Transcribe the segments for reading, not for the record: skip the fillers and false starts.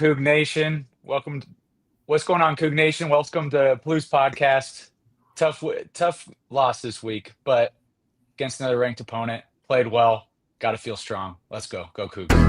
Coug Nation. What's going on, Coug Nation? Welcome to Palouse podcast. Tough loss this week, but against another ranked opponent, played well. Got to feel strong. Let's go. Go Cougs.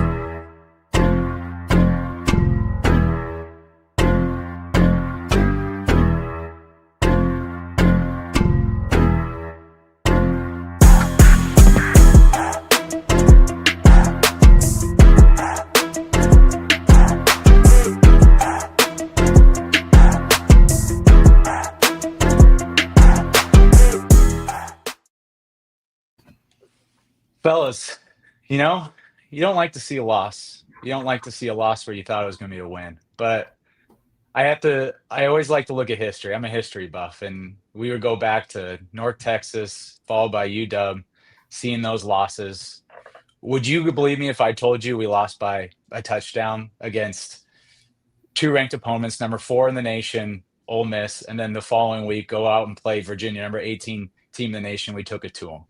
Fellas, you don't like to see a loss. You don't like to see a loss where you thought it was going to be a win. But I always like to look at history. I'm a history buff, and we would go back to North Texas, followed by UW, seeing those losses. Would you believe me if I told you we lost by a touchdown against two ranked opponents, number 4 in the nation, Ole Miss, and then the following week go out and play Virginia, number 18 team in the nation? We took it to them.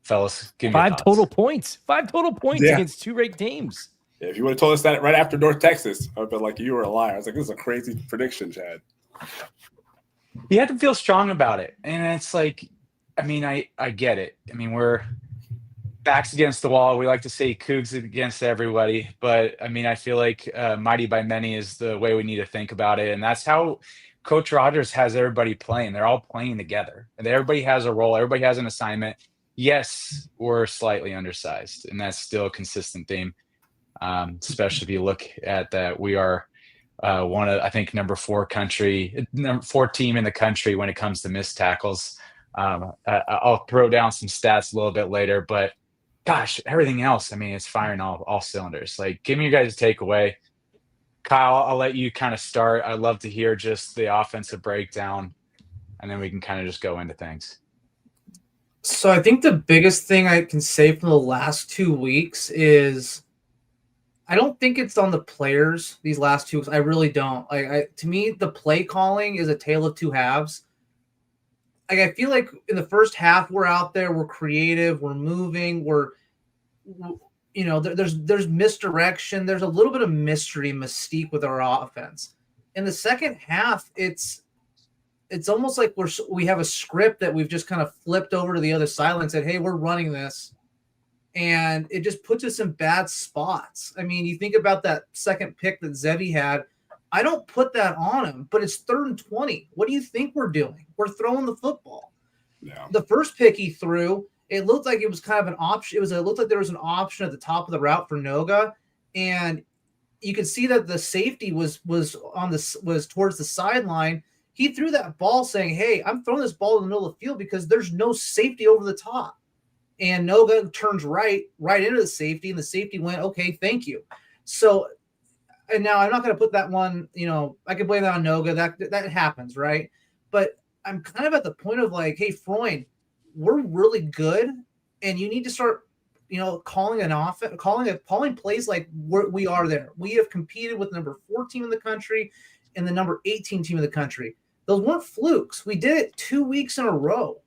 Fellas, give me Five your total thoughts. points. 5 total points against 2 ranked teams. Yeah, if you would have told us that right after North Texas, I would have been like, you were a liar. I was like, this is a crazy prediction, Chad. You have to feel strong about it. And it's like, I get it. We're backs against the wall. We like to say Cougs against everybody. But, I feel like mighty by many is the way we need to think about it. And that's how Coach Rogers has everybody playing. They're all playing together. And everybody has a role. Everybody has an assignment. Yes, we're slightly undersized, and that's still a consistent theme, especially if you look at that. We are one of, I think, number 4 team in the country when it comes to missed tackles. I'll throw down some stats a little bit later, but gosh, everything else, it's firing all cylinders. Like, give me your guys' takeaway. Kyle, I'll let you kind of start. I'd love to hear just the offensive breakdown, and then we can kind of just go into things. So I think the biggest thing I can say from the last 2 weeks is I don't think it's on the players these last 2 weeks. I really don't. To me, the play calling is a tale of two halves. I feel like in the first half, we're out there, we're creative, we're moving, there's misdirection. There's a little bit of mystique with our offense. In the second half, it's almost like we have a script that we've just kind of flipped over to the other side and said, hey, we're running this. And it just puts us in bad spots. You think about that second pick that Zevi had. I don't put that on him, but it's 3rd and 20. What do you think we're doing? We're throwing the football. Yeah. The first pick he threw, it looked like it was kind of an option. It looked like there was an option at the top of the route for Noga. And you could see that the safety was towards the sideline. He threw that ball saying, hey, I'm throwing this ball in the middle of the field because there's no safety over the top. And Noga turns right into the safety, and the safety went, okay, thank you. So, and now I'm not going to put that one, I can blame that on Noga. That happens, right? But I'm kind of at the point of like, hey, Freund, we're really good, and you need to start, calling plays like we are there. We have competed with number 4 team in the country and the number 18 team in the country. Those weren't flukes. We did it 2 weeks in a row.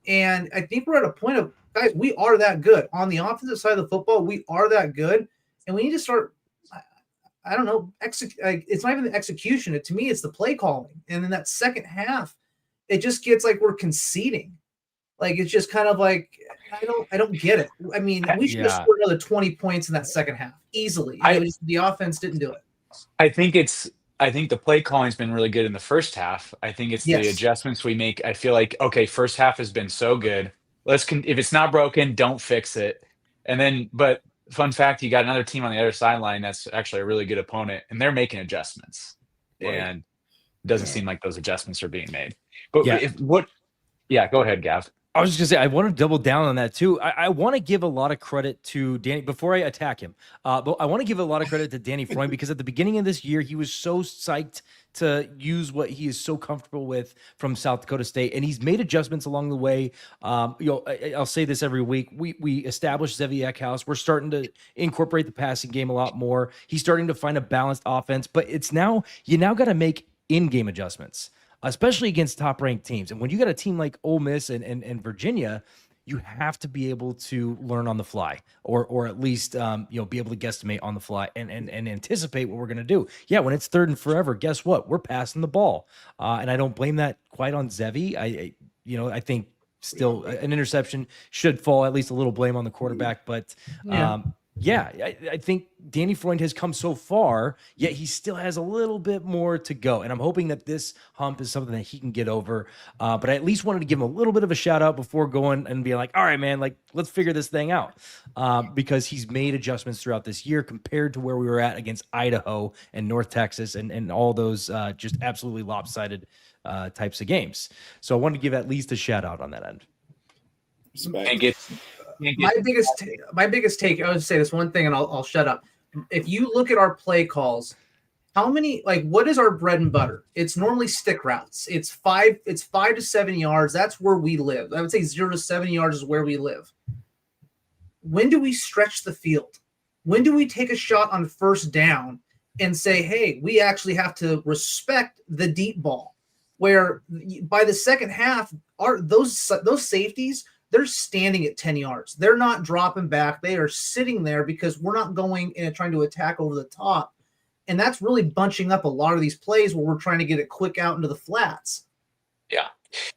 And I think we're at a point of, guys, we are that good. On the offensive side of the football, we are that good. And we need to start, I don't know, it's not even the execution. To me, it's the play calling. And in that second half, it just gets like we're conceding. Like, it's just kind of like, I don't get it. We should have scored another 20 points in that second half easily. The offense didn't do it. I think the play calling's been really good in the first half. I think it's the adjustments we make. I feel like, okay, first half has been so good. If it's not broken, don't fix it. And then, but fun fact, you got another team on the other sideline that's actually a really good opponent, and they're making adjustments. Right. And it doesn't seem like those adjustments are being made. But go ahead, Gav. I was just gonna say, I want to double down on that too. I want to give a lot of credit to Danny before I attack him. But I want to give a lot of credit to Danny Freund because at the beginning of this year, he was so psyched to use what he is so comfortable with from South Dakota State, and he's made adjustments along the way. I'll say this every week. We established Zevi Eckhouse. We're starting to incorporate the passing game a lot more. He's starting to find a balanced offense, but you now got to make in-game adjustments, especially against top-ranked teams. And when you got a team like Ole Miss and Virginia, you have to be able to learn on the fly, or at least be able to guesstimate on the fly and anticipate what we're going to do. Yeah, when it's 3rd and forever, guess what? We're passing the ball, and I don't blame that quite on Zevi. I think still an interception should fall at least a little blame on the quarterback, but I think Danny Freund has come so far, yet he still has a little bit more to go. And I'm hoping that this hump is something that he can get over. But I at least wanted to give him a little bit of a shout out before going and being like, all right, man, like, let's figure this thing out. Because he's made adjustments throughout this year compared to where we were at against Idaho and North Texas and all those just absolutely lopsided types of games. So I wanted to give at least a shout out on that end. My biggest take, I would say this one thing and I'll shut up. If you look at our play calls, what is our bread and butter? It's normally stick routes. It's 5 to 7 yards. That's where we live. I would say 0 to 7 yards is where we live. When do we stretch the field? When do we take a shot on first down and say, hey, we actually have to respect the deep ball? Where by the second half, those safeties, they're standing at 10 yards. They're not dropping back. They are sitting there because we're not going and trying to attack over the top. And that's really bunching up a lot of these plays where we're trying to get it quick out into the flats. Yeah.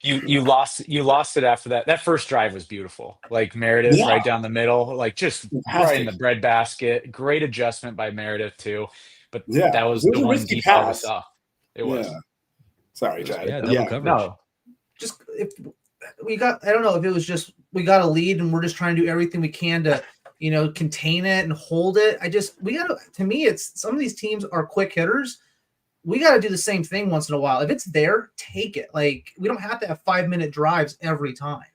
You lost it after that. That first drive was beautiful. Like Meredith right down the middle, like just right in the breadbasket. Great adjustment by Meredith too. But that was the one deep ball we saw. It was. Sorry, Chad. Double coverage. No. Just if we got, I don't know if it was just we got a lead and we're just trying to do everything we can to, contain it and hold it. To me, it's some of these teams are quick hitters. We got to do the same thing once in a while. If it's there, take it. Like, we don't have to have 5-minute drives every time.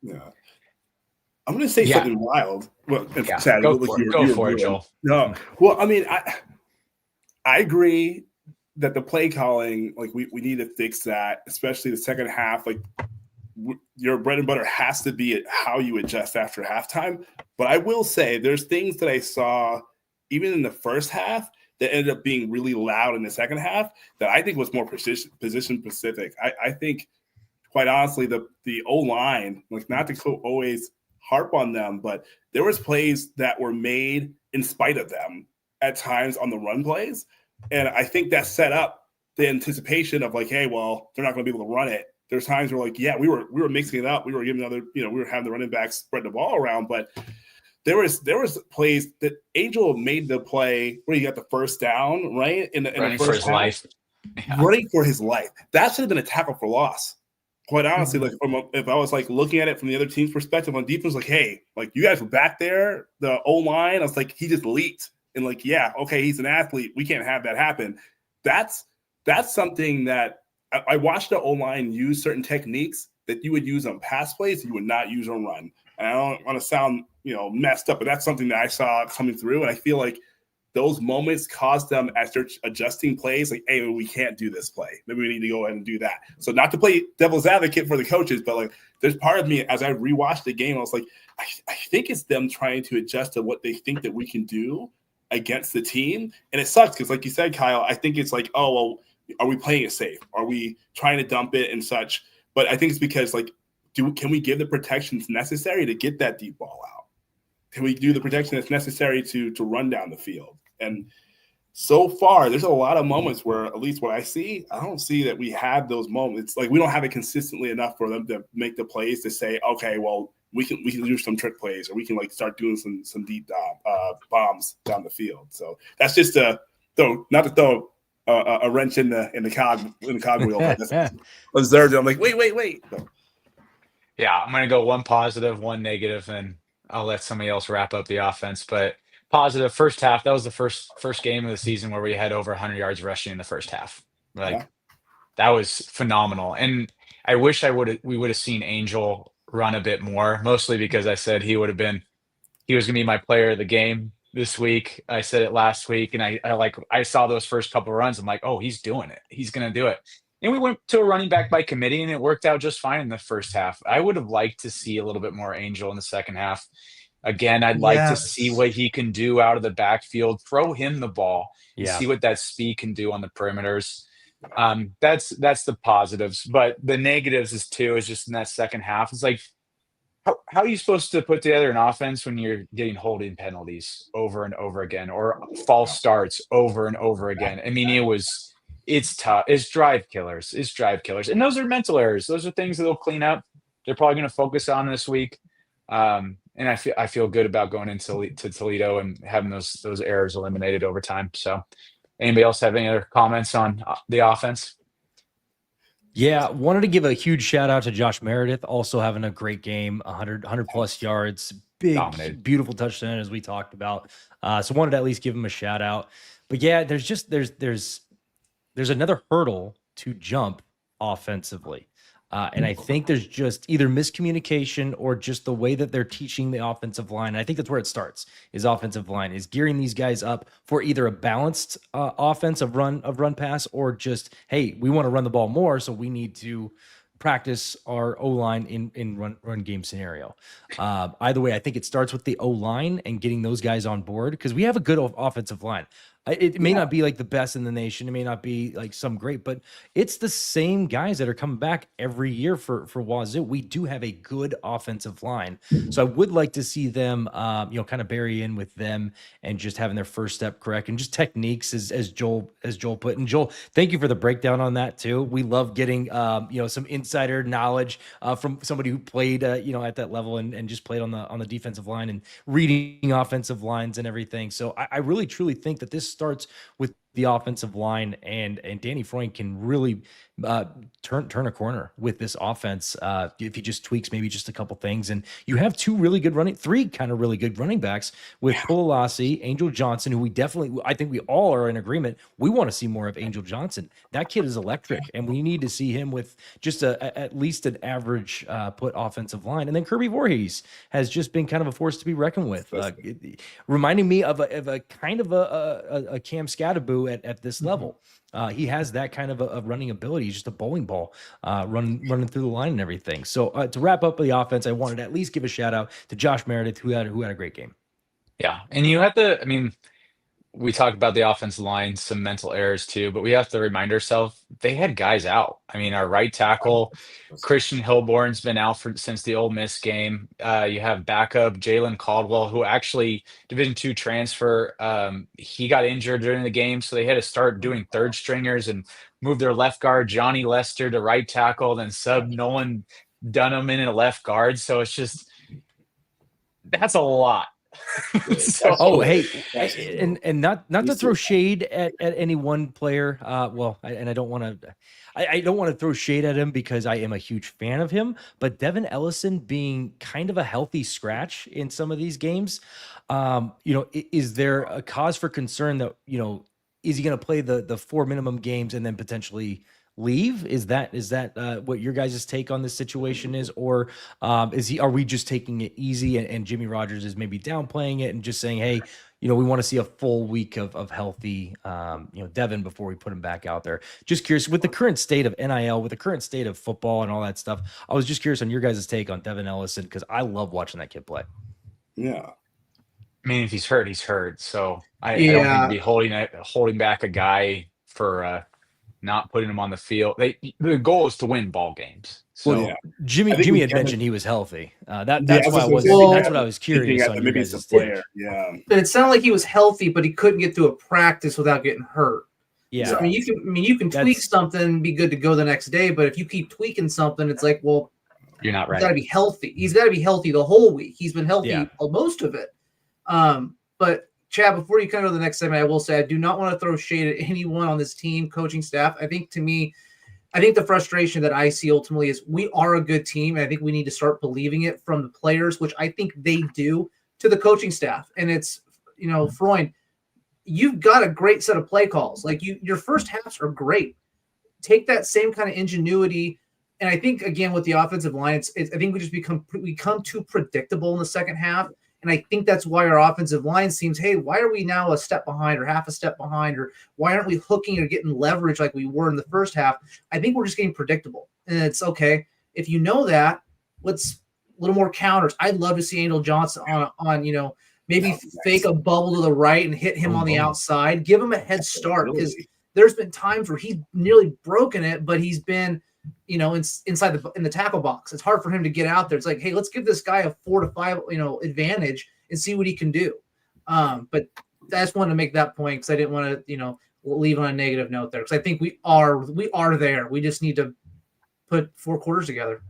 Yeah. I'm going to say something wild. Well, Chad, go for it, Joel. No. Well, I mean, I agree that the play calling, like we need to fix that, especially the second half. Like your bread and butter has to be how you adjust after halftime. But I will say there's things that I saw even in the first half that ended up being really loud in the second half that I think was more position specific. I think, quite honestly, the O-line, like not to always harp on them, but there was plays that were made in spite of them at times on the run plays. And I think that set up the anticipation of like, hey, well, they're not going to be able to run it. There's times where like, we were mixing it up. We were giving we were having the running backs spread the ball around, but there was plays that Angel made the play where he got the first down, right? In the first for his life. Running for his life. That should have been a tackle for loss. Quite honestly, like if I was like looking at it from the other team's perspective on defense, like, hey, like you guys were back there, the O-line, I was like, he just leaked. And like, okay, he's an athlete. We can't have that happen. That's something that I watched the O-line use certain techniques that you would use on pass plays that you would not use on run. And I don't want to sound, messed up, but that's something that I saw coming through. And I feel like those moments caused them as they're adjusting plays, like, hey, we can't do this play. Maybe we need to go ahead and do that. So not to play devil's advocate for the coaches, but like there's part of me as I rewatched the game, I was like, I think it's them trying to adjust to what they think that we can do against the team. And it sucks because like you said, Kyle, I think it's like, oh, well, are we playing it safe? Are we trying to dump it and such? But I think it's because like, can we give the protections necessary to get that deep ball out? Can we do the protection that's necessary to run down the field? And so far, there's a lot of moments where, at least what I see, I don't see that we have those moments. Like we don't have it consistently enough for them to make the plays to say, okay, well, we can do some trick plays, or we can like start doing some deep bombs down the field. So that's just not to throw a wrench in the cogwheel. Observed it. I'm like, wait. So. Yeah, I'm gonna go one positive, one negative, and I'll let somebody else wrap up the offense. But positive, first half. That was the first game of the season where we had over 100 yards rushing in the first half. That was phenomenal. And I wish we would have seen Angel run a bit more, mostly because I said he was going to be my player of the game this week. I said it last week, and I saw those first couple of runs. I'm like, oh, he's doing it. He's going to do it. And we went to a running back by committee, and it worked out just fine in the first half. I would have liked to see a little bit more Angel in the second half. Again, I'd like to see what he can do out of the backfield. Throw him the ball and see what that speed can do on the perimeters. That's the positives, but the negatives is just in that second half. It's like how are you supposed to put together an offense when you're getting holding penalties over and over again, or false starts over and over again? I mean, it's tough. It's drive killers. It's drive killers, and those are mental errors. Those are things that they'll clean up. They're probably going to focus on this week. And I feel good about going into to Toledo and having those errors eliminated over time. So, anybody else have any other comments on the offense? Yeah, wanted to give a huge shout out to Josh Meredith, also having a great game, 100 plus yards, big, Dominated. beautiful touchdown as we talked about. So wanted to at least give him a shout out. But yeah, there's another hurdle to jump offensively. And I think there's just either miscommunication or just the way that they're teaching the offensive line. And I think that's where it starts, is offensive line, is gearing these guys up for either a balanced offense of run pass, or just, hey, we want to run the ball more, so we need to practice our O-line in run game scenario. Either way, I think it starts with the O-line and getting those guys on board, because we have a good offensive line. It may not be like the best in the nation. It may not be like some great, but it's the same guys that are coming back every year for Wazoo. We do have a good offensive line. So I would like to see them, kind of bury in with them and just having their first step correct, and just techniques as Joel put. And Joel, thank you for the breakdown on that too. We love getting, some insider knowledge from somebody who played, at that level and just played on the defensive line and reading offensive lines and everything. So I really truly think that this starts with the offensive line, and Danny Freund can really turn a corner with this offense if he just tweaks maybe just a couple things. And you have three kind of really good running backs with Palouse, Angel Johnson, who I think we all are in agreement. We want to see more of Angel Johnson. That kid is electric, and we need to see him with just at least an average put offensive line. And then Kirby Voorhees has just been kind of a force to be reckoned with, reminding me of a kind of a Cam Scattaboo at this level. He has that kind of a running ability. He's just a bowling ball running through the line and everything. So to wrap up the offense, I wanted to at least give a shout out to Josh Meredith, who had a great game. Yeah, and we talked about the offensive line, some mental errors too, but we have to remind ourselves they had guys out. I mean, our right tackle, Christian Hilborn's been out since the Ole Miss game. You have backup Jalen Caldwell, who actually Division II transfer. He got injured during the game, so they had to start doing third stringers and move their left guard, Johnny Lester, to right tackle, then sub Nolan Dunham in at left guard. So it's just, that's a lot. And not to throw shade at any one player. I don't want to throw shade at him because I am a huge fan of him. But Devin Ellison being kind of a healthy scratch in some of these games, is there a cause for concern that is he going to play the 4 minimum games and then potentially leave? Is that what your guys' take on this situation is, or are we just taking it easy and Jimmy Rogers is maybe downplaying it and just saying, hey, we want to see a full week of healthy Devin before we put him back out there? Just curious, with the current state of NIL, with the current state of football and all that stuff, I was just curious on your guys' take on Devin Ellison, because I love watching that kid play. Yeah. I mean, if he's hurt, he's hurt. So I don't think be holding back a guy for not putting him on the field. The goal is to win ball games. So Jimmy had mentioned he was healthy. That's what I was curious on. Maybe it's a player. Yeah. But it sounded like he was healthy, but he couldn't get through a practice without getting hurt. Yeah. So, you can tweak something and be good to go the next day, but if you keep tweaking something, it's like, well, you're not right. He's got to be healthy. He's got to be healthy the whole week. He's been healthy most of it. But Chad, before you come to the next segment, I will say I do not want to throw shade at anyone on this team, coaching staff. I think the frustration that I see ultimately is we are a good team, and I think we need to start believing it from the players, which I think they do, to the coaching staff. And it's, Freund, you've got a great set of play calls. Like your first halves are great. Take that same kind of ingenuity. And I think, again, with the offensive line, I think we just become too predictable in the second half. And I think that's why our offensive line seems, hey, why are we now a step behind or half a step behind, or why aren't we hooking or getting leverage like we were in the first half? I think we're just getting predictable. And it's okay. If you know that, let's a little more counters. I'd love to see Angel Johnson on maybe fake a bubble to the right and hit him on the outside. Give him a head start, because there's been times where he's nearly broken it, but he's been inside in the tackle box. It's hard for him to get out there. It's like, hey, let's give this guy a 4 to 5, advantage and see what he can do. But I just wanted to make that point because I didn't want to, leave on a negative note there, because I think we are there. We just need to put 4 quarters together.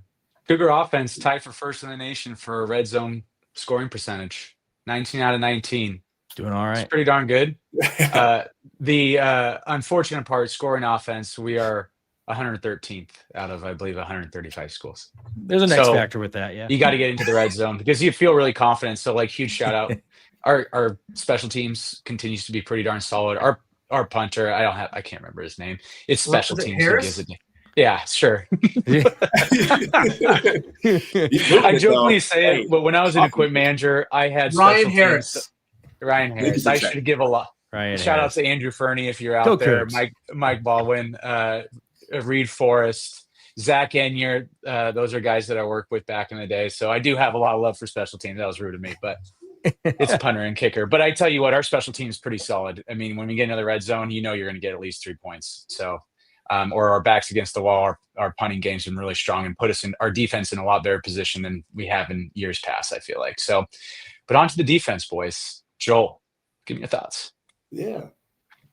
Cougar offense tied for first in the nation for red zone scoring percentage, 19 out of 19. Doing all right. It's pretty darn good. The unfortunate part, scoring offense, we are 113th out of, I believe, 135 schools. There's an X factor with that, yeah. You got to get into the red zone because you feel really confident. So, huge shout out. Our special teams continues to be pretty darn solid. Our punter, I can't remember his name. It's special teams that gives it. Yeah, sure. I jokingly say it, but when I was an equipment manager, I had Ryan Harris. I should give a lot. Shout out to Andrew Fernie if you're out there. Mike Baldwin, Reed Forrest, Zach Enier. Those are guys that I worked with back in the day. So I do have a lot of love for special teams. That was rude of me, but it's punter and kicker. But I tell you what, our special team is pretty solid. I mean, when we get into the red zone, you're going to get at least 3 points. So, or our backs against the wall, our punting game's been really strong and put us in our defense in a lot better position than we have in years past, I feel like. So, but on to the defense, boys. Joel, give me your thoughts. Yeah.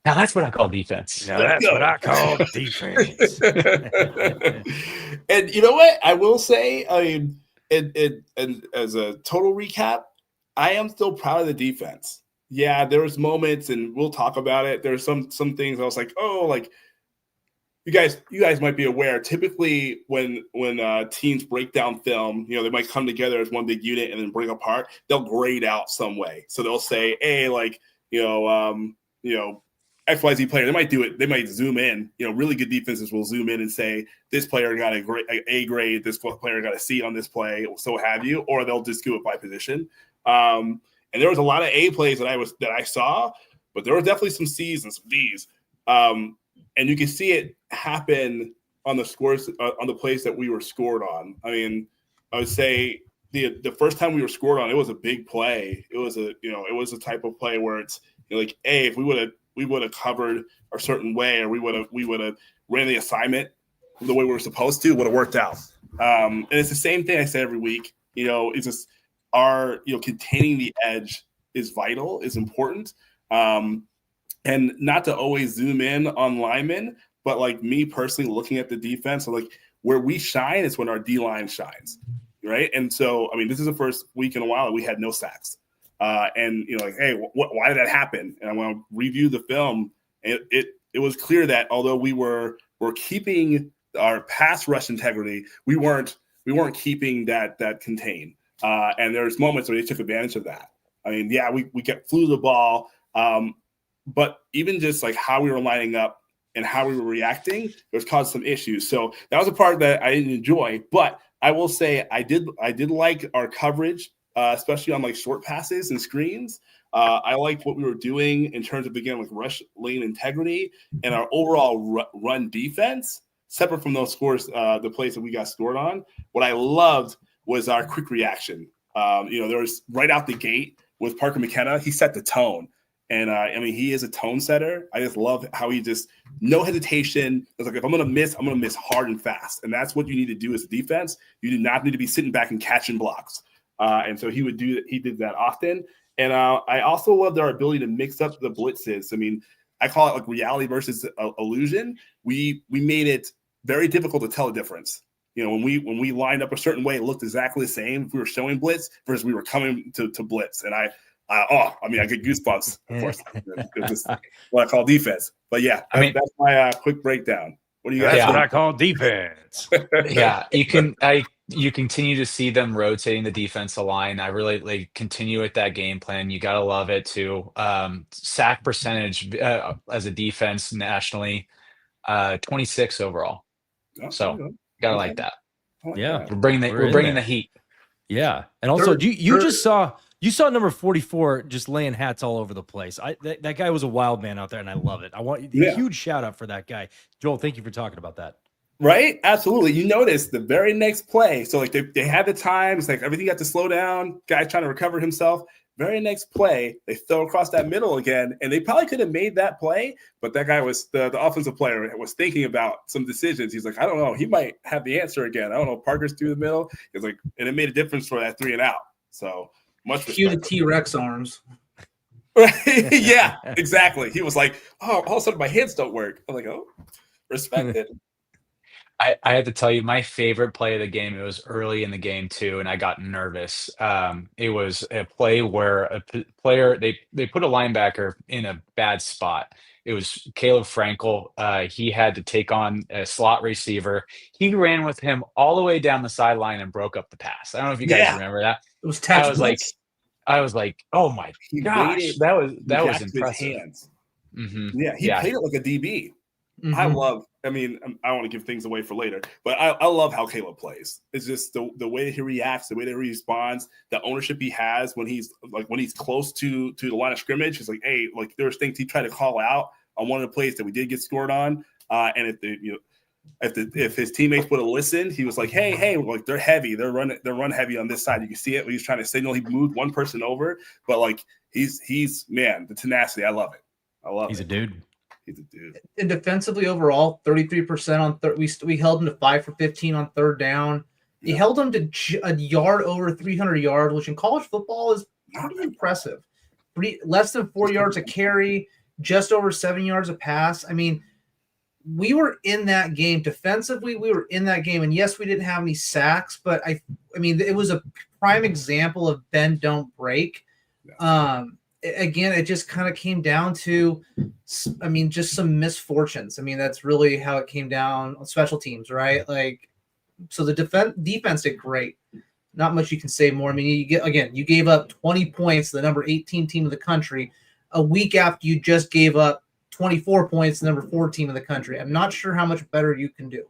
Now that's what I call defense. Now that's what I call defense. And you know what? I will say, and as a total recap, I am still proud of the defense. Yeah, there was moments, and we'll talk about it. There's some things I was like, you guys might be aware. Typically, when teams break down film, they might come together as one big unit and then break apart. They'll grade out some way. So they'll say, hey, XYZ player. They might do it. They might zoom in. Really good defenses will zoom in and say this player got A grade. This player got a C on this play. So have you, or they'll just do it by position. And there was a lot of A plays that I saw, but there were definitely some C's and some D's. And you can see it happen on the scores on the plays that we were scored on. I mean, I would say the first time we were scored on, it was a big play. It was a type of play where it's like, hey, if we would have covered a certain way, or we would have ran the assignment the way we were supposed to, would have worked out. And it's the same thing I say every week. It's just containing the edge is vital, is important. And not to always zoom in on linemen, but me personally looking at the defense, so where we shine is when our D-line shines, right? And so, I mean, this is the first week in a while that we had no sacks. And, hey, why did that happen? And I want to review the film. It was clear that although we're keeping our pass rush integrity, we weren't keeping that contained. And there's moments where they took advantage of that. I mean, yeah, we flew the ball. But even just how we were lining up and how we were reacting, it was caused some issues. So that was a part that I didn't enjoy. But I will say I did like our coverage, especially on short passes and screens. I liked what we were doing in terms of, again, rush lane integrity and our overall run defense, separate from those scores, the plays that we got scored on. What I loved was our quick reaction. There was right out the gate with Parker McKenna, he set the tone. And, he is a tone setter. I just love how he just, no hesitation. It's if I'm going to miss, I'm going to miss hard and fast. And that's what you need to do as a defense. You do not need to be sitting back and catching blocks. And so he did that often. And I also loved our ability to mix up the blitzes. I mean, I call it reality versus illusion. We made it very difficult to tell the difference. When we lined up a certain way, it looked exactly the same if we were showing blitz versus we were coming to blitz. And I get goosebumps, of course. It's what I call defense. But yeah, that's my quick breakdown. What do you guys? That's what I call defense. Yeah, you continue to see them rotating the defensive line. I really continue with that game plan. You gotta love it too. Sack percentage as a defense nationally, 26 overall. So gotta like that. Yeah, we're bringing the heat. Yeah, and also you saw number 44 just laying hats all over the place. That guy was a wild man out there, and I love it. I want a huge shout out for that guy. Joel, thank you for talking about that. Right? Absolutely. You notice the very next play. So they had the time. It's everything got to slow down. Guy trying to recover himself. Very next play, they throw across that middle again, and they probably could have made that play, but that guy was the offensive player was thinking about some decisions. He's like, I don't know, he might have the answer again. I don't know. Parker's through the middle. He's like, and it made a difference for that 3 and out. So much Cue the respect. T-Rex arms. Yeah, exactly. He was like, oh, all of a sudden my hands don't work. I'm like, oh, respect it. I had to tell you my favorite play of the game. It was early in the game too, and I got nervous. It was a play where player they put a linebacker in a bad spot. It was Caleb Frankel. He had to take on a slot receiver. He ran with him all the way down the sideline and broke up the pass. I don't know if you guys remember that. It was I touch was like, blitz. He oh my gosh, waited, that he was jacked his impressive. hands. Hmm. Yeah, he played it like a DB. I Mhm. I don't want to give things away for later, but I love how Caleb plays. It's just the way that he reacts, the way that he responds, the ownership he has when he's close to the line of scrimmage. It's like, hey, like there's things he tried to call out on one of the plays that we did get scored on. And if his teammates would have listened, he was like, hey, like they're heavy, they're run heavy on this side. You can see it when he's trying to signal. He moved one person over, but like he's man, the tenacity. I love it. He's a dude. He's a dude. And defensively overall, 33% on third. We held him to 5 for 15 on third down. He held him to a yard over 300 yards, which in college football is pretty impressive. Less than 4 yards a carry, just over 7 yards a pass. I mean, we were in that game defensively. We were in that game, and yes, we didn't have any sacks, but I mean, it was a prime example of bend don't break. Again, it just kind of came down to, I mean, just some misfortunes. I mean, that's really how it came down on special teams, right? Like, so the defense did great. Not much you can say more. I mean, you gave up 20 points to the number 18 team in the country a week after you just gave up 24 points to the number 4 team in the country. I'm not sure how much better you can do.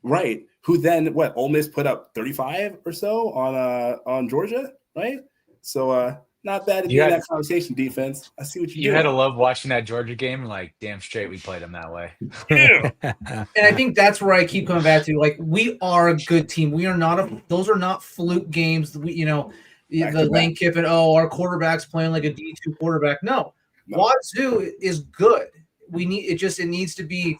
Right. Who then? What? Ole Miss put up 35 or so on Georgia, right? So not bad to be in that conversation, defense. I see what you had to love watching that Georgia game. Like, damn straight, we played them that way. Yeah. And I think that's where I keep coming back to. Like, we are a good team. We are not those are not fluke games. The Lane Kiffin. Oh, our quarterback's playing like a D2 quarterback. No. Wazoo is good. It needs to be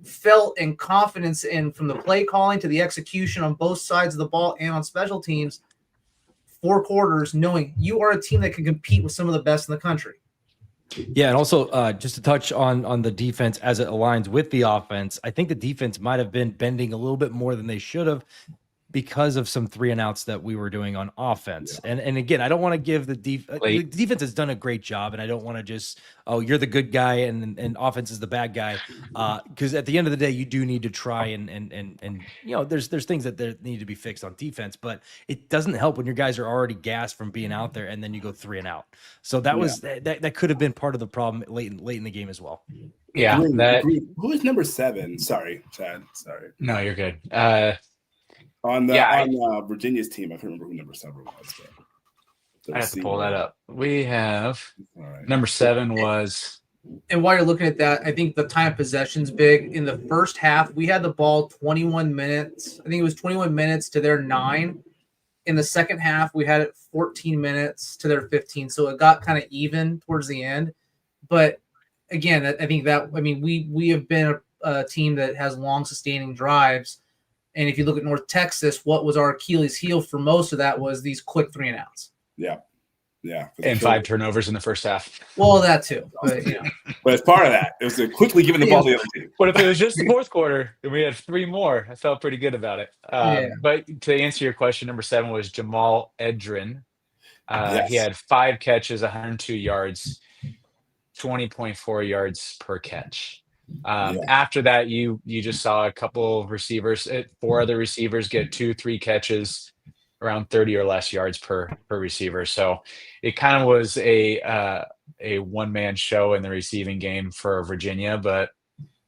felt and confidence in from the play calling to the execution on both sides of the ball and on special teams. 4 quarters, knowing you are a team that can compete with some of the best in the country. Yeah, and also just to touch on the defense as it aligns with the offense, I think the defense might have been bending a little bit more than they should have because of some 3 and outs that we were doing on offense. Yeah. And again, I don't want to give the defense has done a great job, and I don't want to just, oh, you're the good guy and offense is the bad guy. Because at the end of the day, you do need to try and there's things that there need to be fixed on defense, but it doesn't help when your guys are already gassed from being out there and then you go 3 and out. So that was that could have been part of the problem late in the game as well. Yeah. Who is number 7? Sorry, Chad. Sorry. No, you're good. On Virginia's team, I can't remember who number 7 was. I have to pull that up. We have number 7 was. And while you're looking at that, I think the time of possession's big. In the first half, we had the ball 21 minutes. I think it was 21 minutes to their 9. In the second half, we had it 14 minutes to their 15. So it got kind of even towards the end. But again, I think we have been a team that has long sustaining drives. And if you look at North Texas, what was our Achilles heel for most of that was these quick 3 and outs. Yeah. And 5 turnovers in the first half. Well, that too. But, but as part of that, it was quickly giving the ball to the other team. But if it was just the fourth quarter and we had 3 more, I felt pretty good about it. But to answer your question, number 7 was Jamal Edrin. He had 5 catches, 102 yards, 20.4 yards per catch. After that, you just saw a couple of receivers, 4 other receivers get 2-3 catches, around 30 or less yards per receiver. So it kind of was a one-man show in the receiving game for Virginia, but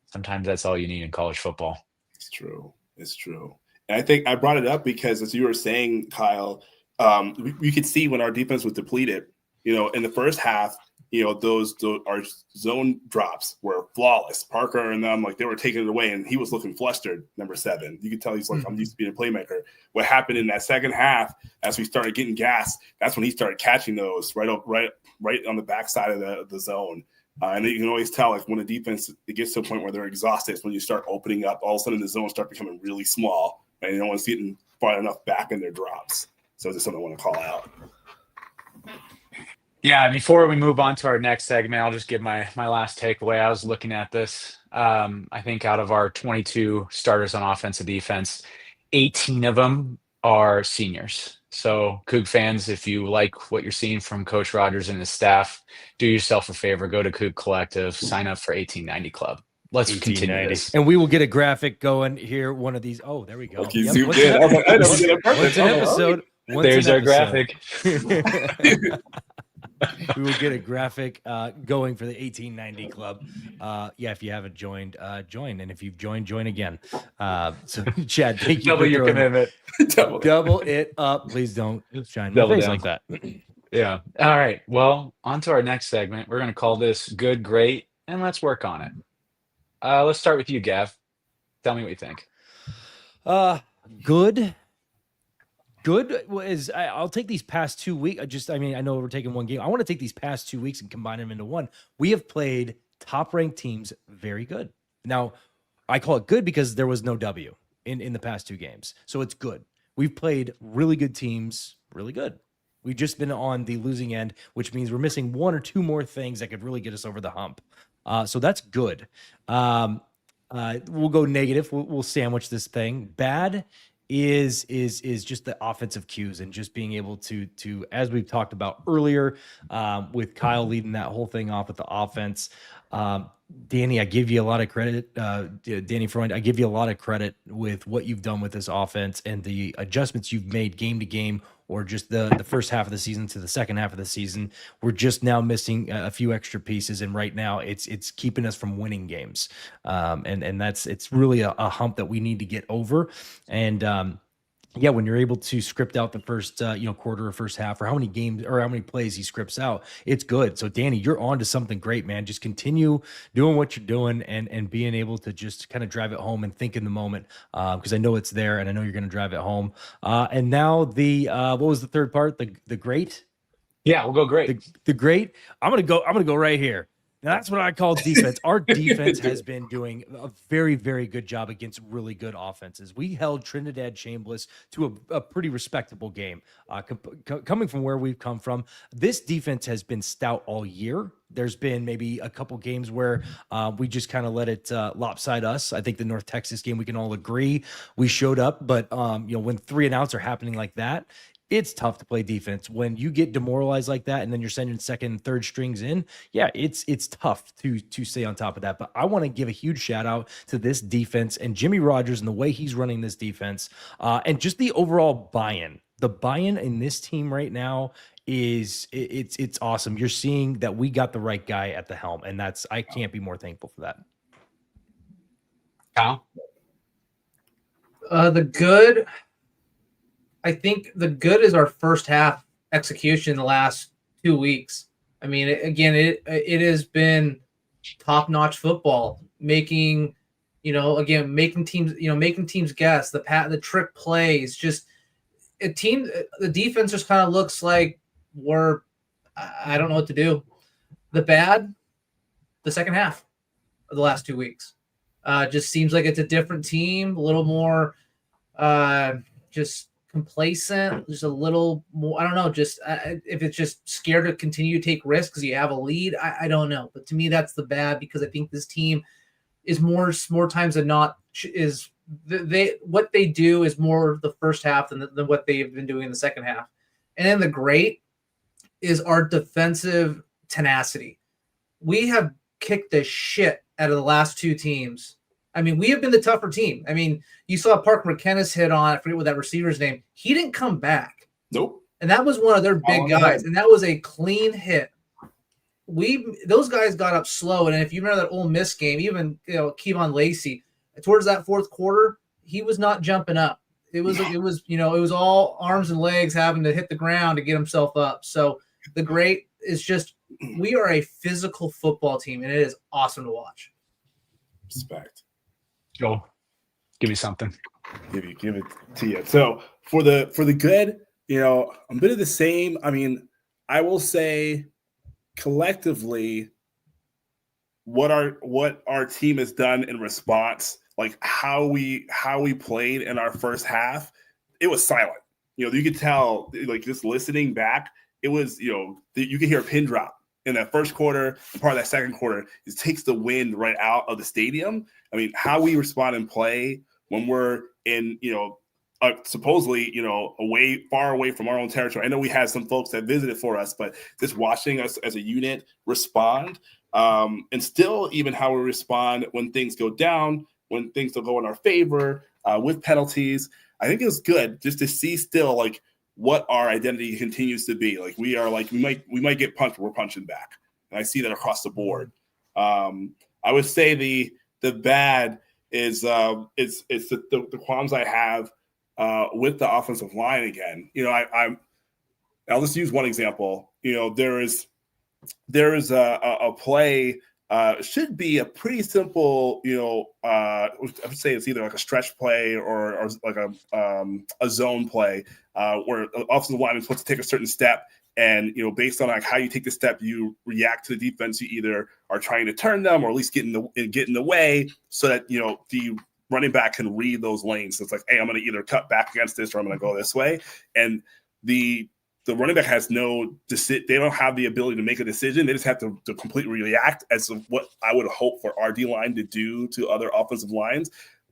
sometimes that's all you need in college football. It's true. And I think I brought it up because, as you were saying, Kyle, we could see when our defense was depleted, in the first half, those our zone drops were flawless. Parker and them, like, they were taking it away, and he was looking flustered, number 7. You could tell he's like, I'm used to being a playmaker. What happened in that second half, as we started getting gas, that's when he started catching those right on the backside of the zone. And you can always tell, like, when a defense, it gets to a point where they're exhausted, it's when you start opening up, all of a sudden the zone start becoming really small, and no one's getting far enough back in their drops. So it's just something I want to call out. Yeah, before we move on to our next segment, I'll just give my last takeaway. I was looking at this. I think out of our 22 starters on offense and defense, 18 of them are seniors. So, Coug fans, if you like what you're seeing from Coach Rogers and his staff, do yourself a favor, go to Coug Collective, sign up for 1890 Club. Let's continue this. And we will get a graphic going here. One of these. Oh, there we go. Okay, Yep. Once an episode. There's our graphic. We will get a graphic going for the 1890 Club. If you haven't joined, join. And if you've joined, join again. So, Chad, thank you. Double your commitment. Double it up. Please don't shine my face like that. Yeah. All right. Well, on to our next segment. We're going to call this Good, Great, and let's work on it. Let's start with you, Gav. Tell me what you think. Good is I'll take these past 2 weeks. I know we're taking one game. I want to take these past 2 weeks and combine them into one. We have played top-ranked teams very good. Now, I call it good because there was no W in the past 2 games. So it's good. We've played really good teams, really good. We've just been on the losing end, which means we're missing 1 or 2 more things that could really get us over the hump. So that's good. We'll go negative. We'll sandwich this thing. Bad is just the offensive cues and just being able to as we've talked about earlier, with Kyle leading that whole thing off with the offense. Danny, I give you a lot of credit. Danny Freund, I give you a lot of credit with what you've done with this offense and the adjustments you've made game to game, or just the first half of the season to the second half of the season. We're just now missing a few extra pieces, and right now it's keeping us from winning games. And it's really a hump that we need to get over. And when you're able to script out the first quarter or first half, or how many games or how many plays he scripts out, it's good. So Danny, you're on to something great, man. Just continue doing what you're doing and being able to just kind of drive it home and think in the moment, because I know it's there and I know you're going to drive it home. And now what was the third part? The great? Yeah, we'll go great. The great. I'm gonna go right here. Now, that's what I call defense. Our defense has been doing a very, very good job against really good offenses. We held Trinidad Chambliss to a pretty respectable game. Coming from where we've come from, this defense has been stout all year. There's been maybe a couple games where we just kind of let it lopside us. I think the North Texas game, we can all agree we showed up. But, when 3 and outs are happening like that, it's tough to play defense when you get demoralized like that, and then you're sending second and third strings in. Yeah, it's tough to stay on top of that. But I want to give a huge shout out to this defense and Jimmy Rogers and the way he's running this defense, and just the overall buy-in. The buy-in in this team right now it's awesome. You're seeing that we got the right guy at the helm, and I can't be more thankful for that. Kyle? I think the good is our first half execution the last 2 weeks. I mean, it has been top-notch football, making teams guess, the trick plays, just the defense just kind of looks like I don't know what to do. The bad, the second half of the last 2 weeks. Just seems like it's a different team, a little more just complacent, just a little more. I don't know, just if it's just scared to continue to take risks because you have a lead. I don't know, but to me that's the bad, because I think this team is more times than not what they do is more the first half than what they've been doing in the second half. And then the great is our defensive tenacity. We have kicked the shit out of the last 2 teams. I mean, we have been the tougher team. I mean, you saw Parker McKenna's hit on, I forget what that receiver's name. He didn't come back. Nope. And that was one of their big guys. And that was a clean hit. Those guys got up slow. And if you remember that Ole Miss game, even Kevon Lacey, towards that fourth quarter, he was not jumping up. It was all arms and legs having to hit the ground to get himself up. So the great it's just we are a physical football team, and it is awesome to watch. Respect. Joel, give me something. Give it to you. So for the good, a bit of the same. I mean, I will say collectively what our team has done in response, like how we played in our first half, it was silent. You could tell, like, just listening back, it was, you could hear a pin drop in that first quarter, and part of that second quarter. It takes the wind right out of the stadium. I mean, how we respond and play when we're in, supposedly, far away from our own territory. I know we had some folks that visited for us, but just watching us as a unit respond, and still even how we respond when things go down, when things don't go in our favor, with penalties. I think it was good just to see still, like, what our identity continues to be. Like, we are, like, we might get punched, but we're punching back. And I see that across the board. I would say the bad is it's the qualms I have with the offensive line again. I'll just use one example. There is a play, should be a pretty simple, I would say it's either like a stretch play or like a zone play, where the offensive lineman is supposed to take a certain step. And, based on like how you take the step, you react to the defense. You either are trying to turn them or at least get in the way so that, the running back can read those lanes. So it's like, hey, I'm going to either cut back against this or I'm going to go this way. And the running back has they don't have the ability to make a decision. They just have to completely react as to what I would hope for our D-line to do to other offensive lines.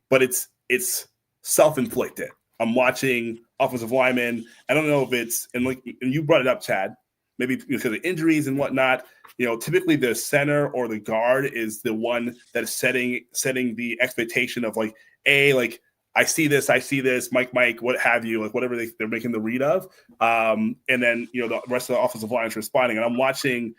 But it's self-inflicted. I'm watching offensive linemen. I don't know if it's – and you brought it up, Chad, maybe because of injuries and whatnot. Typically the center or the guard is the one that is setting the expectation of, like, I see this, Mike, what have you, like whatever they're making the read of. And then, the rest of the offensive line is responding. And I'm watching,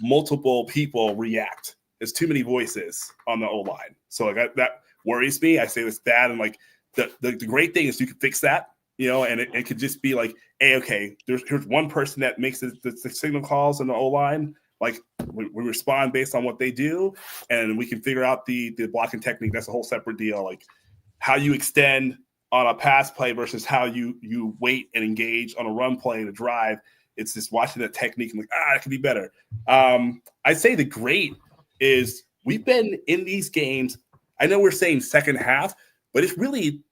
multiple people react. There's too many voices on the O-line. So like that worries me. I say this bad. And like the great thing is you can fix that, and it could just be like, hey, okay, here's one person that makes the signal calls on the O-line. Like we respond based on what they do, and we can figure out the blocking technique. That's a whole separate deal. Like, how you extend on a pass play versus how you wait and engage on a run play to drive. It's just watching that technique and like, it could be better. I'd say the great is we've been in these games. I know we're saying second half, but it's really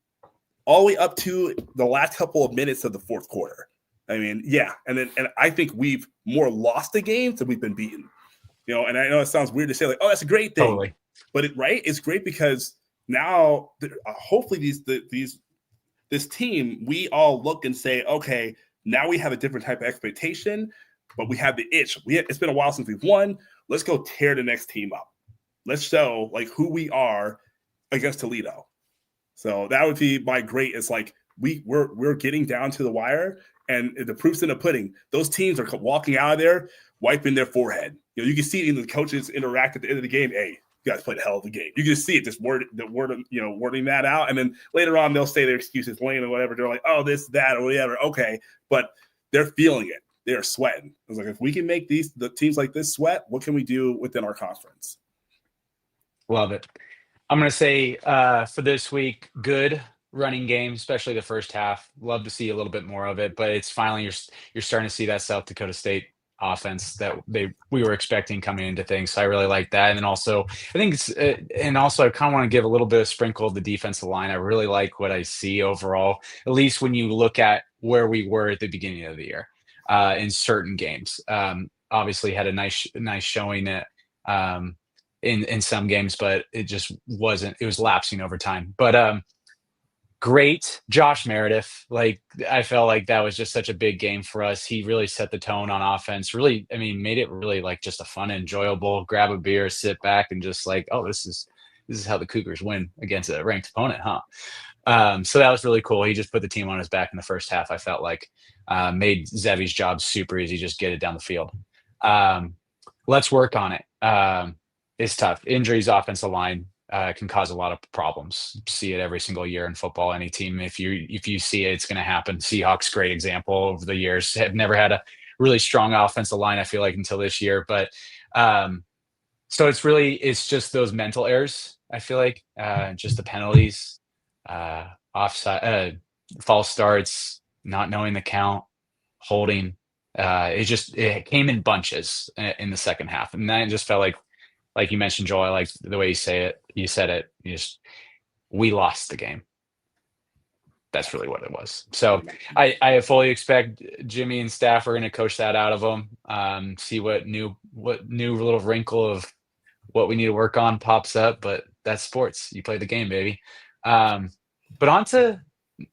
all the way up to the last couple of minutes of the fourth quarter. I mean, yeah. And I think we've more lost the games than we've been beaten. And I know it sounds weird to say, like, oh, that's a great thing. Totally. But it's great because now, hopefully, this team, we all look and say, okay, now we have a different type of expectation, but we have the itch. It's been a while since we've won. Let's go tear the next team up. Let's show like who we are against Toledo. So that would be my great. It's like we're getting down to the wire, and the proof's in the pudding. Those teams are walking out of there wiping their forehead. You can see it in the coaches interact at the end of the game. Hey, you guys played a hell of a game. You can just see it, just wording that out. And then later on, they'll say their excuses, lame or whatever. They're like, oh, this, that, or whatever. Okay. But they're feeling it. They're sweating. I was like, if we can make the teams like this sweat, what can we do within our conference? Love it. I'm going to say for this week, good running game, especially the first half. Love to see a little bit more of it, but it's finally, you're starting to see that South Dakota State offense that we were expecting coming into things. So I really like that. And then also I think it's and also I kind of want to give a little bit of sprinkle of the defensive line. I really like what I see overall, at least when you look at where we were at the beginning of the year in certain games. Obviously had a nice showing in some games, but it just wasn't, it was lapsing over time. But great Josh Meredith. Like, I felt like that was just such a big game for us. He really set the tone on offense. Really, I mean, made it really like just a fun, enjoyable, grab a beer, sit back, and just like, oh, this is how the Cougars win against a ranked opponent, huh? So that was really cool. He just put the team on his back in the first half. I felt like made Zevi's job super easy. Just get it down the field. Let's work on it. It's tough. Injuries, offensive line. Can cause a lot of problems. See it every single year in football. Any team, if you see it, it's going to happen. Seahawks, great example over the years, have never had a really strong offensive line, I feel like, until this year. But so it's just those mental errors, I feel like, just the penalties, offside, false starts, not knowing the count, holding. It came in bunches in the second half. And then it just felt like you mentioned, Joel, I liked the way you said it. We lost the game. That's really what it was. So I fully expect Jimmy and staff are going to coach that out of them. See what new little wrinkle of what we need to work on pops up. But that's sports. You play the game, baby. But on to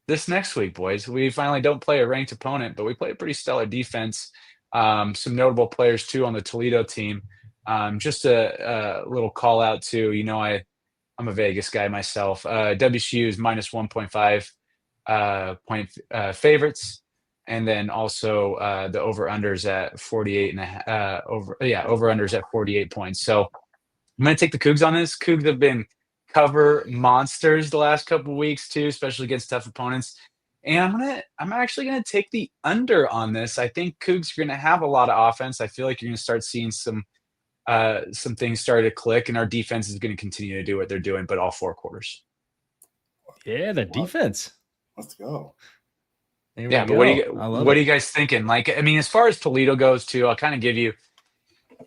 this next week, boys. We finally don't play a ranked opponent, but we play a pretty stellar defense. Some notable players too on the Toledo team. Just a little call out to, I'm a Vegas guy myself. WSU is minus 1.5 point favorites, and then also the over-unders at 48 and a half, over-unders at 48 points. So I'm going to take the Cougs on this. Cougs have been cover monsters the last couple of weeks too, especially against tough opponents. And I'm actually going to take the under on this. I think Cougs are going to have a lot of offense. I feel like you're going to start seeing some things start to click, and our defense is going to continue to do what they're doing, but all 4 quarters. Yeah, the defense. Let's go. Yeah, but what are you guys thinking? As far as Toledo goes too, I'll kind of give you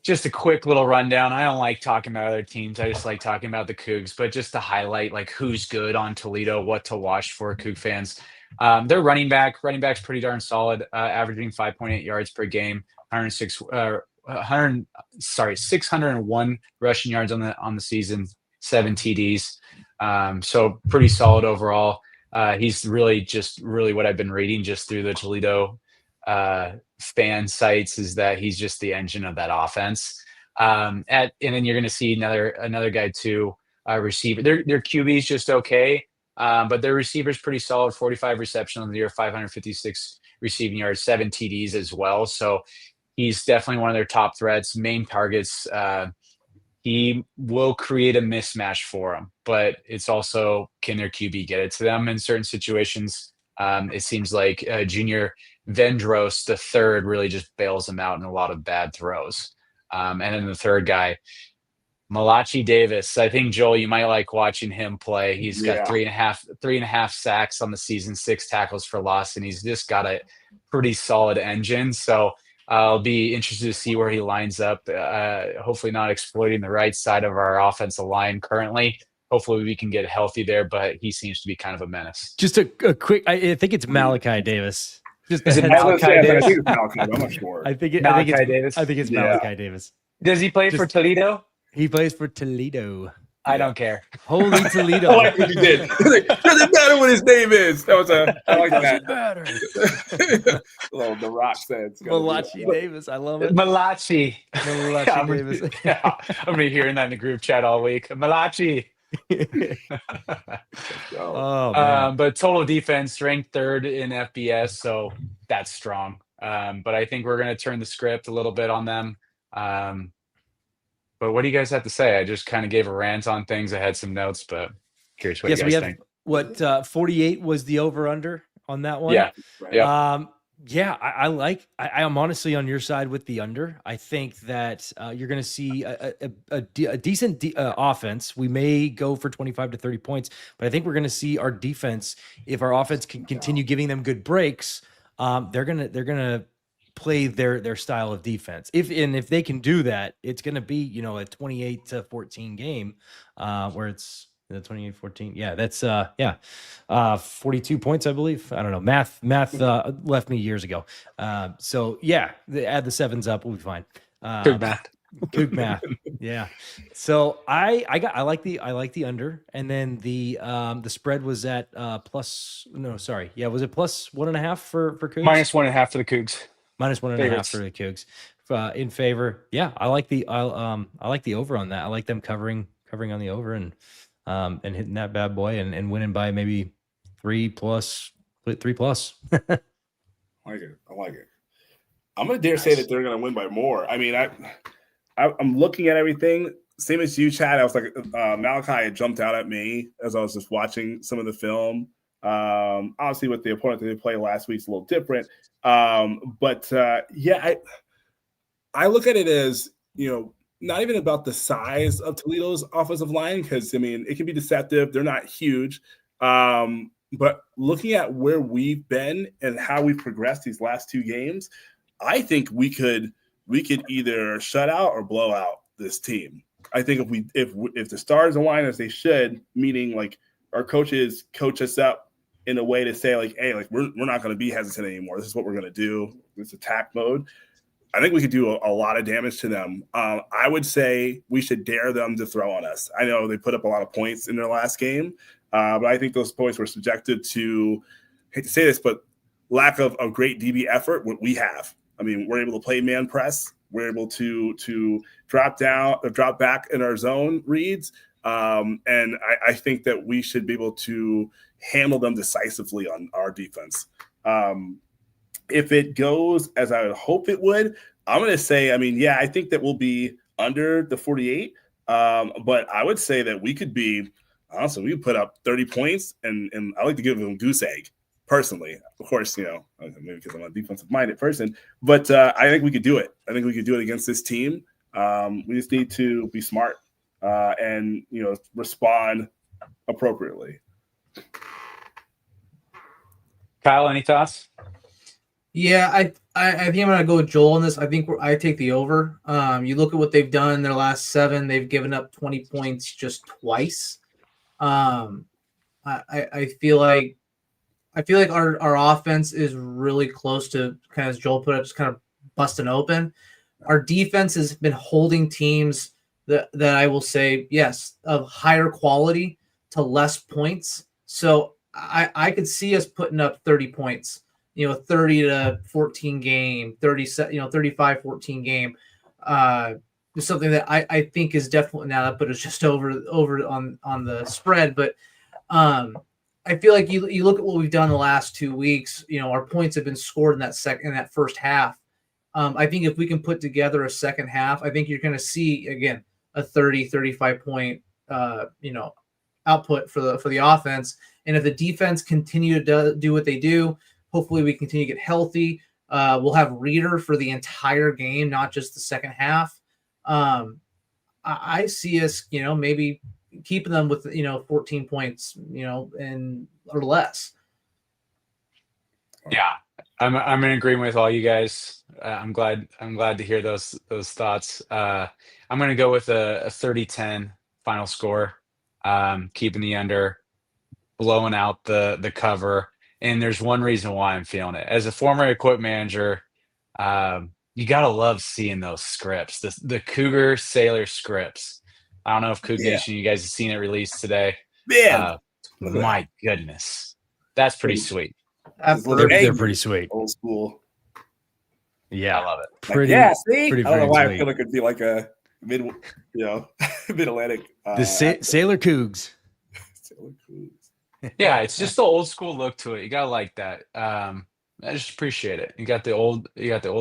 just a quick little rundown. I don't like talking about other teams. I just like talking about the Cougs, but just to highlight who's good on Toledo, what to watch for Coug fans. Their running back's pretty darn solid, averaging 5.8 yards per game, 601 rushing yards on the season, 7 TDs. So pretty solid overall. He's really what I've been reading just through the Toledo fan sites is that he's just the engine of that offense. And then you're going to see another guy too, receiver. Their QB is just okay, but their receiver's pretty solid. 45 receptions on the year, 556 receiving yards, 7 TDs as well. So he's definitely one of their top threats, main targets. He will create a mismatch for them, but it's also, can their QB get it to them in certain situations? It seems like Junior Vendros, the third, really just bails them out in a lot of bad throws. And then the third guy, Malachi Davis. I think, Joel, you might like watching him play. He's got 3.5 sacks on the season, 6 tackles for loss, and he's just got a pretty solid engine. So I'll be interested to see where he lines up. Hopefully not exploiting the right side of our offensive line currently. Hopefully we can get healthy there, but he seems to be kind of a menace. Just a quick, I think it's Malachi Davis. Is it Malachi Davis? I think it's Malachi. I'm not sure. I think it's Malachi Davis. Does he play for Toledo? He plays for Toledo. I don't care. Holy Toledo. I like what you did. Doesn't matter what his name is. I like that. Matter. The Rock said. Malachi Davis. I love it. Malachi Davis. I'm going to be hearing that in the group chat all week. Malachi. But total defense ranked 3rd in FBS, so that's strong. But I think we're going to turn the script a little bit on them. But what do you guys have to say? I just kind of gave a rant on things. I had some notes, but curious what you guys think. What 48 was the over-under on that one? Yeah. I'm honestly on your side with the under. I think that you're going to see a decent offense. We may go for 25 to 30 points, but I think we're going to see our defense. If our offense can continue giving them good breaks, they're gonna play their style of defense. If they can do that, it's going to be a 28 to 14 game where it's. The 28-14. Yeah, that's 42 points, I believe. I don't know. Math left me years ago. So yeah, add the 7s up, we'll be fine. Kook math. Yeah. So I like the under, and then the spread was at plus. No, sorry. Yeah, was it plus 1.5 for Cougs? Minus 1.5 for the Cougs. Minus 1.5 for the Cougs. In favor. Yeah, I like the over on that. I like them covering on the over and hitting that bad boy and winning by maybe 3+. I like it. I'm gonna dare say that they're gonna win by more. I mean, I'm looking at everything. Same as you, Chad. I was like, Malachi had jumped out at me as I was just watching some of the film. Obviously, with the opponent that they played last week, it's a little different. I look at it as, not even about the size of Toledo's offensive line, because I mean it can be deceptive. They're not huge, but looking at where we've been and how we've progressed these last 2 games, I think we could either shut out or blow out this team. I think if the stars align as they should, meaning like our coaches coach us up in a way to say like, hey, like we're not going to be hesitant anymore. This is what we're going to do. This attack mode. I think we could do a lot of damage to them. I would say we should dare them to throw on us. I know they put up a lot of points in their last game, but I think those points were subjected to, hate to say this, but lack of great DB effort. What we have. I mean, we're able to play man press. We're able to drop down or drop back in our zone reads. And I think that we should be able to handle them decisively on our defense. If it goes as I would hope it would, I'm going to say, I think that we'll be under the 48. But I would say that we could be, honestly, we could put up 30 points, and I like to give them goose egg. Personally, of course, maybe because I'm a defensive-minded person, but I think we could do it. I think we could do it against this team. We just need to be smart and respond appropriately. Kyle, any thoughts? Yeah, I think I'm gonna go with Joel on this. I think I take the over. You look at what they've done in their last 7; they've given up 20 points just twice. I feel like our offense is really close to, kind of as Joel put it, just kind of busting open. Our defense has been holding teams that I will say, yes, of higher quality to less points. So I could see us putting up 30 points, 30-14 game, 35-14 game. Is something that I think is definitely, now that put us just over on the spread, but I feel like you look at what we've done the last 2 weeks. Our points have been scored in that first half. I think if we can put together a second half, I think you're going to see again a 30-35 point output for the offense. And if the defense continue to do what they do, hopefully we continue to get healthy. We'll have Reader for the entire game, not just the second half. I see us, maybe keeping them with 14 points, and or less. Yeah, I'm in agreement with all you guys. I'm glad to hear those thoughts. I'm going to go with a 30-10 final score, keeping the under, blowing out the cover. And there's one reason why I'm feeling it. As a former equipment manager, you gotta love seeing those scripts, the Cougar Sailor scripts. I don't know if Coug Nation, you guys have seen it released today. Man, my goodness, that's pretty sweet. They're pretty sweet. Old school. Yeah, I love it. Pretty. See, pretty I don't know why sweet. I feel like it'd be like a mid Atlantic. The Sailor Cougs. Sailor Cougs. Yeah, it's just the old school look to it. You gotta like that. I just appreciate it. You got the old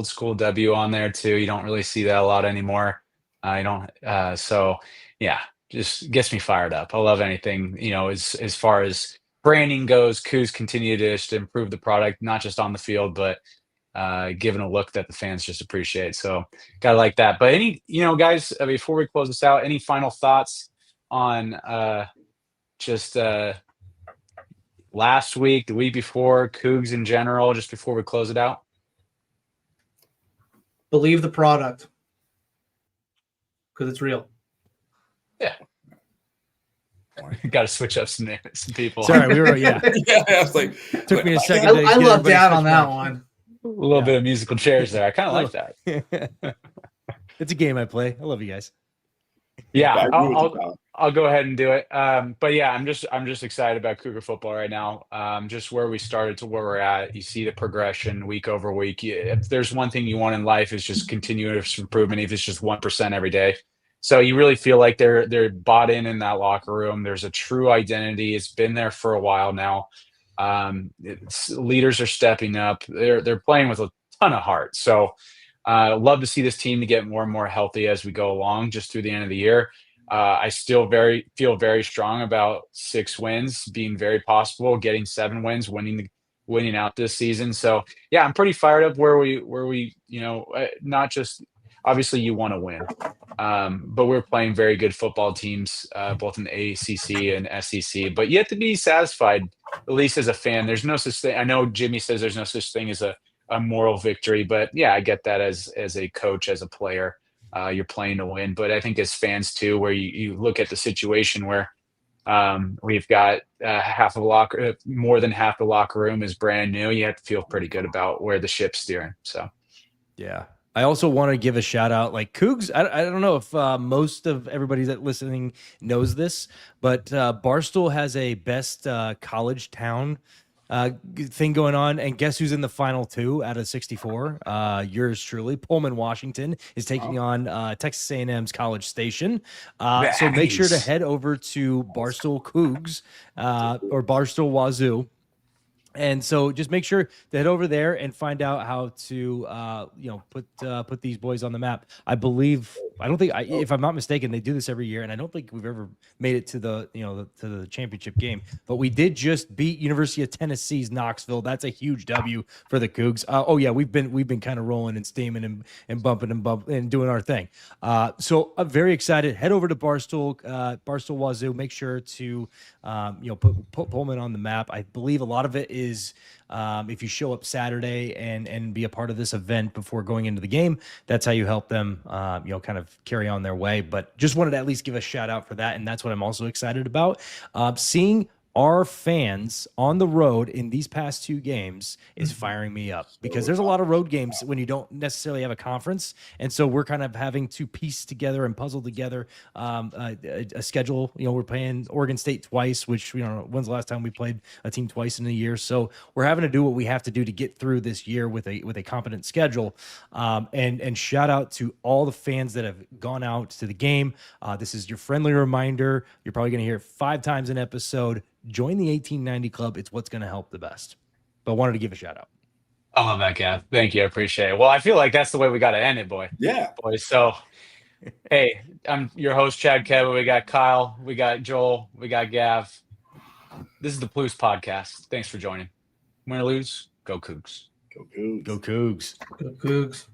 school W on there too. You don't really see that a lot anymore. So yeah, just gets me fired up. I love anything, as far as branding goes. Cougs continue to just improve the product, not just on the field, but giving a look that the fans just appreciate. So gotta like that. But guys, before we close this out, any final thoughts on just last week, the week before, Cougs in general, just before we close it out? Believe the product, because it's real. Yeah. Got to switch up some people. Sorry, we were yeah. I was like, Took me a second. I lucked out on that one. A little bit of musical chairs there. I kind of like that. It's a game I play. I love you guys. Yeah, I'll go ahead and do it. But yeah, I'm just excited about Cougar football right now. Just where we started to where we're at. You see the progression week over week. If there's one thing you want in life, is just continuous improvement. If it's just 1% every day. So you really feel like they're bought in that locker room. There's a true identity. It's been there for a while now. Leaders are stepping up. They're playing with a ton of heart. So love to see this team to get more and more healthy as we go along, just through the end of the year. I still feel very strong about 6 wins being very possible, getting 7 wins, winning winning out this season. So yeah, I'm pretty fired up where we not just obviously you want to win, but we're playing very good football teams, both in the ACC and SEC. But you have to be satisfied, at least as a fan. There's no such thing. I know Jimmy says there's no such thing as a moral victory, but yeah, I get that as a coach, as a player. You're playing to win, but I think as fans too, where you look at the situation where we've got more than half the locker room is brand new. You have to feel pretty good about where the ship's steering. So, yeah. I also want to give a shout out, like Cougs. I don't know if most of everybody that listening knows this, but Barstool has a best college town thing going on, and guess who's in the final 2 out of 64? Yours truly, Pullman, Washington, is taking on Texas A&M's College Station. So make sure to head over to Barstool Cougs or Barstool Wazoo. And so just make sure to head over there and find out how to, put these boys on the map. If I'm not mistaken, they do this every year, and I don't think we've ever made it to the championship game. But we did just beat University of Tennessee's Knoxville. That's a huge W for the Cougs. We've been kind of rolling and steaming and bumping and doing our thing. So I'm very excited. Head over to Barstool Wazoo. Make sure to put Pullman on the map. I believe a lot of it is if you show up Saturday and be a part of this event before going into the game, that's how you help them, kind of carry on their way. But just wanted to at least give a shout out for that. And that's what I'm also excited about. Seeing our fans on the road in these past 2 games is firing me up, because there's a lot of road games when you don't necessarily have a conference. And so we're kind of having to piece together and puzzle together a schedule. We're playing Oregon State twice, which, when's the last time we played a team twice in a year? So we're having to do what we have to do to get through this year with a competent schedule. And shout out to all the fans that have gone out to the game. This is your friendly reminder. You're probably going to hear it 5 times an episode. Join the 1890 Club. It's what's going to help the best. But wanted to give a shout out. I love that, Gav. Thank you. I appreciate it. Well, I feel like that's the way we got to end it, boys. So, hey, I'm your host, Chad Kevin. We got Kyle, we got Joel, we got Gav. This is the Palouse podcast. Thanks for joining. Win or lose, go Cougs. Go Cougs. Go Cougs. Go Cougs.